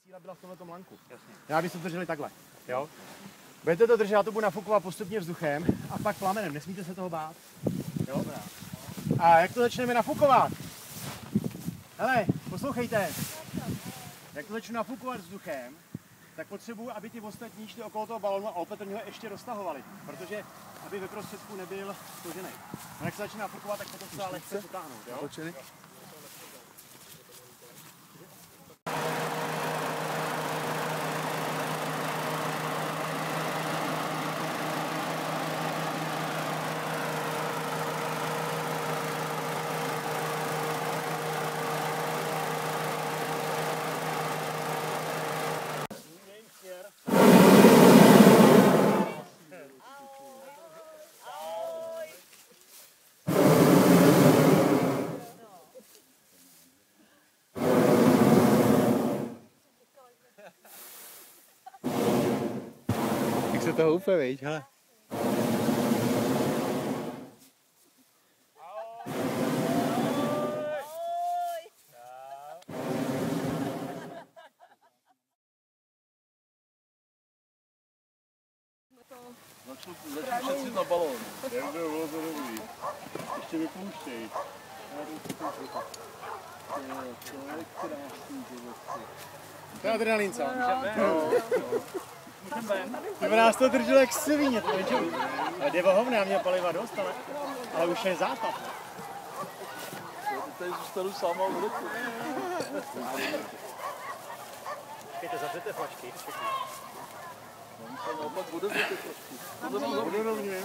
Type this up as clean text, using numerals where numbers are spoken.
Síla byla v tomhletom lanku. Já bych to drželi takhle. Jo? Budete to držet, já to budu nafukovat postupně vzduchem a pak plamenem. Nesmíte se toho bát. Jo? A jak to začneme nafukovat? Hele, poslouchejte. Jak to začnu nafukovat vzduchem, tak potřebuji, aby ty ostatní šli okolo toho balónu a opatrně ho ještě roztahovali, protože aby ve prostředku nebyl složený. A jak se začne nafukovat, tak potom se lehce potáhnout. Jo? Jak se toho houpe, viď, hele. Začnu šetřit na balón. Jak bylo to dobrý. Ještě vypouštěj. To je krásný životci. To je adrenalin, co? Ty nás to drželo jak svině, to většinou. Ale jde o hovno, já měl paliva dost, ale už je západ. Já tady zůstanu sám a uletu. Počkejte, zavřete flačky, všechny. Naopak bude ty flačky. Bude rovně.